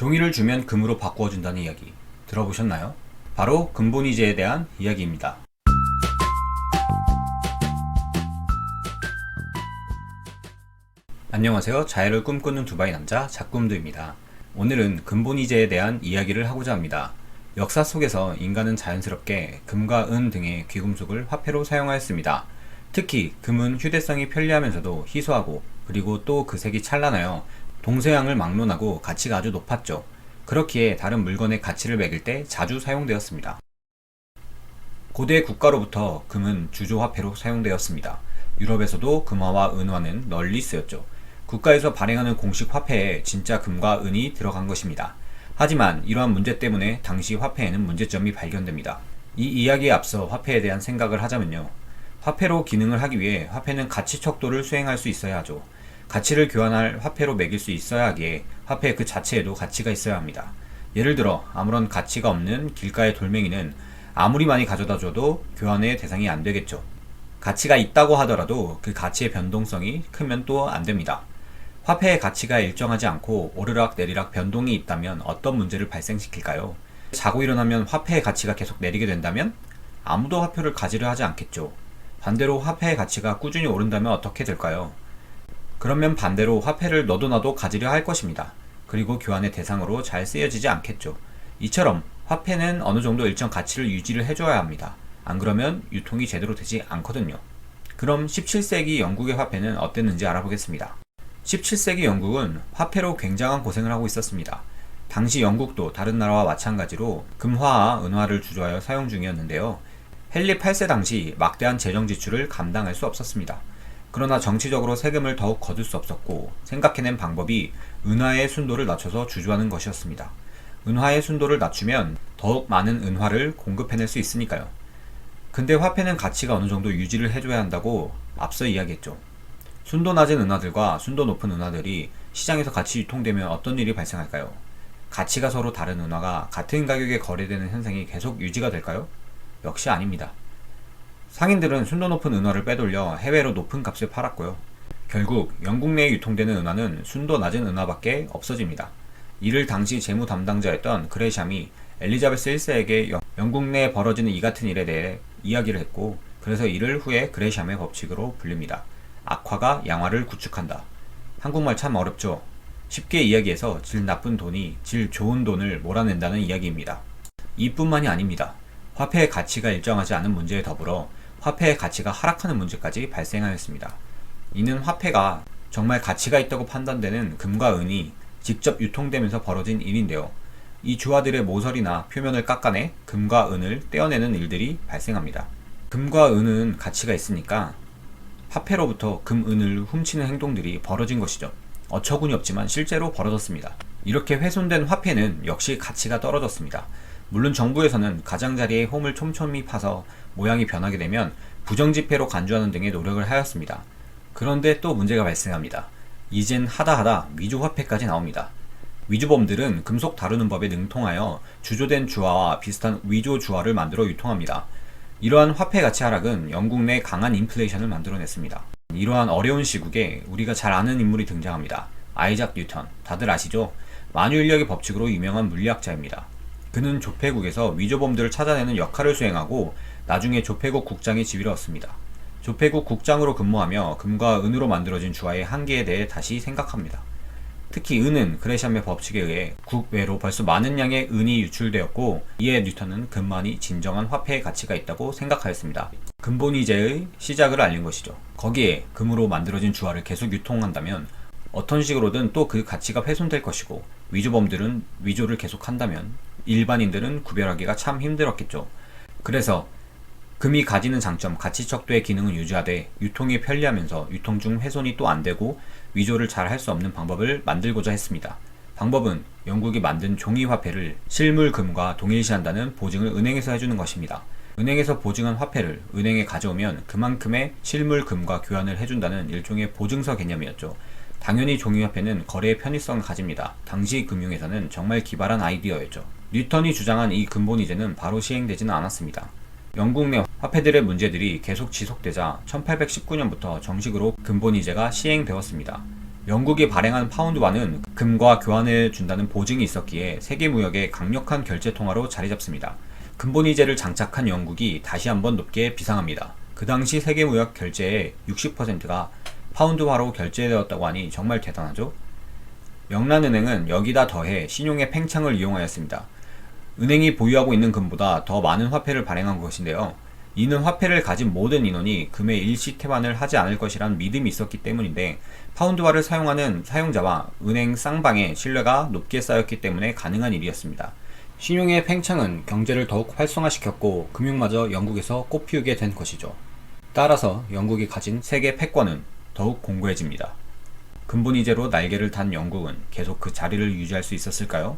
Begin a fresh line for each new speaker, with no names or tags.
종이를 주면 금으로 바꾸어준다는 이야기 들어보셨나요? 바로 금본위제에 대한 이야기입니다. 안녕하세요. 자유를 꿈꾸는 두바이 남자 작꿈두입니다. 오늘은 금본위제에 대한 이야기를 하고자 합니다. 역사 속에서 인간은 자연스럽게 금과 은 등의 귀금속을 화폐로 사용하였습니다. 특히 금은 휴대성이 편리하면서도 희소하고 그리고 또 그 색이 찬란하여 동서양을 막론하고 가치가 아주 높았죠. 그렇기에 다른 물건의 가치를 매길 때 자주 사용되었습니다. 고대 국가로부터 금은 주조화폐로 사용되었습니다. 유럽에서도 금화와 은화는 널리 쓰였죠. 국가에서 발행하는 공식 화폐에 진짜 금과 은이 들어간 것입니다. 하지만 이러한 문제 때문에 당시 화폐에는 문제점이 발견됩니다. 이 이야기에 앞서 화폐에 대한 생각을 하자면요. 화폐로 기능을 하기 위해 화폐는 가치 척도를 수행할 수 있어야 하죠. 가치를 교환할 화폐로 매길 수 있어야 하기에 화폐 그 자체에도 가치가 있어야 합니다. 예를 들어 아무런 가치가 없는 길가의 돌멩이는 아무리 많이 가져다 줘도 교환의 대상이 안 되겠죠. 가치가 있다고 하더라도 그 가치의 변동성이 크면 또 안 됩니다. 화폐의 가치가 일정하지 않고 오르락 내리락 변동이 있다면 어떤 문제를 발생시킬까요? 자고 일어나면 화폐의 가치가 계속 내리게 된다면 아무도 화폐를 가지려 하지 않겠죠. 반대로 화폐의 가치가 꾸준히 오른다면 어떻게 될까요? 그러면 반대로 화폐를 너도 나도 가지려 할 것입니다. 그리고 교환의 대상으로 잘 쓰여지지 않겠죠. 이처럼 화폐는 어느 정도 일정 가치를 유지를 해줘야 합니다. 안 그러면 유통이 제대로 되지 않거든요. 그럼 17세기 영국의 화폐는 어땠는지 알아보겠습니다. 17세기 영국은 화폐로 굉장한 고생을 하고 있었습니다. 당시 영국도 다른 나라와 마찬가지로 금화와 은화를 주조하여 사용 중이었는데요. 헨리 8세 당시 막대한 재정 지출을 감당할 수 없었습니다. 그러나 정치적으로 세금을 더욱 거둘 수 없었고 생각해낸 방법이 은화의 순도를 낮춰서 주조하는 것이었습니다. 은화의 순도를 낮추면 더욱 많은 은화를 공급해낼 수 있으니까요. 근데 화폐는 가치가 어느 정도 유지를 해줘야 한다고 앞서 이야기했죠. 순도 낮은 은화들과 순도 높은 은화들이 시장에서 같이 유통되면 어떤 일이 발생할까요? 가치가 서로 다른 은화가 같은 가격에 거래되는 현상이 계속 유지가 될까요? 역시 아닙니다. 상인들은 순도 높은 은화를 빼돌려 해외로 높은 값에 팔았고요. 결국 영국 내에 유통되는 은화는 순도 낮은 은화밖에 없어집니다. 이를 당시 재무 담당자였던 그레샴이 엘리자베스 1세에게 영국 내에 벌어지는 이 같은 일에 대해 이야기를 했고, 그래서 이를 후에 그레샴의 법칙으로 불립니다. 악화가 양화를 구축한다. 한국말 참 어렵죠? 쉽게 이야기해서 질 나쁜 돈이 질 좋은 돈을 몰아낸다는 이야기입니다. 이뿐만이 아닙니다. 화폐의 가치가 일정하지 않은 문제에 더불어 화폐의 가치가 하락하는 문제까지 발생하였습니다. 이는 화폐가 정말 가치가 있다고 판단되는 금과 은이 직접 유통되면서 벌어진 일인데요. 이 주화들의 모서리나 표면을 깎아내 금과 은을 떼어내는 일들이 발생합니다. 금과 은은 가치가 있으니까 화폐로부터 금, 은을 훔치는 행동들이 벌어진 것이죠. 어처구니 없지만 실제로 벌어졌습니다. 이렇게 훼손된 화폐는 역시 가치가 떨어졌습니다. 물론 정부에서는 가장자리에 홈을 촘촘히 파서 모양이 변하게 되면 부정지폐로 간주하는 등의 노력을 하였습니다. 그런데 또 문제가 발생합니다. 이젠 하다 위조화폐까지 나옵니다. 위조범들은 금속 다루는 법에 능통하여 주조된 주화와 비슷한 위조 주화를 만들어 유통합니다. 이러한 화폐 가치 하락은 영국 내 강한 인플레이션을 만들어냈습니다. 이러한 어려운 시국에 우리가 잘 아는 인물이 등장합니다. 아이작 뉴턴, 다들 아시죠? 만유인력의 법칙으로 유명한 물리학자입니다. 그는 조폐국에서 위조범들을 찾아내는 역할을 수행하고 나중에 조폐국 국장의 지위를 얻습니다. 조폐국 국장으로 근무하며 금과 은으로 만들어진 주화의 한계에 대해 다시 생각합니다. 특히 은은 그레샴의 법칙에 의해 국외로 벌써 많은 양의 은이 유출되었고, 이에 뉴턴은 금만이 진정한 화폐의 가치가 있다고 생각하였습니다. 금본위제의 시작을 알린 것이죠. 거기에 금으로 만들어진 주화를 계속 유통한다면 어떤 식으로든 또 그 가치가 훼손될 것이고, 위조범들은 위조를 계속한다면 일반인들은 구별하기가 참 힘들었겠죠. 그래서 금이 가지는 장점, 가치 척도의 기능은 유지하되 유통이 편리하면서 유통 중 훼손이 또 안되고 위조를 잘 할 수 없는 방법을 만들고자 했습니다. 방법은 영국이 만든 종이화폐를 실물금과 동일시한다는 보증을 은행에서 해주는 것입니다. 은행에서 보증한 화폐를 은행에 가져오면 그만큼의 실물금과 교환을 해준다는 일종의 보증서 개념이었죠. 당연히 종이화폐는 거래의 편의성을 가집니다. 당시 금융에서는 정말 기발한 아이디어였죠. 뉴턴이 주장한 이 금본위제는 바로 시행되지는 않았습니다. 영국 내 화폐들의 문제들이 계속 지속되자 1819년부터 정식으로 금본위제가 시행되었습니다. 영국이 발행한 파운드화는 금과 교환해 준다는 보증이 있었기에 세계무역의 강력한 결제 통화로 자리 잡습니다. 근본이제를 장착한 영국이 다시 한번 높게 비상합니다. 그 당시 세계무역 결제의 60%가 파운드화로 결제되었다고 하니 정말 대단하죠? 명란은행은 여기다 더해 신용의 팽창을 이용하였습니다. 은행이 보유하고 있는 금보다 더 많은 화폐를 발행한 것인데요. 이는 화폐를 가진 모든 인원이 금의 일시 태환을 하지 않을 것이란 믿음이 있었기 때문인데, 파운드화를 사용하는 사용자와 은행 쌍방의 신뢰가 높게 쌓였기 때문에 가능한 일이었습니다. 신용의 팽창은 경제를 더욱 활성화시켰고 금융마저 영국에서 꽃피우게 된 것이죠. 따라서 영국이 가진 세계 패권은 더욱 공고해집니다. 근본이제로 날개를 단 영국은 계속 그 자리를 유지할 수 있었을까요?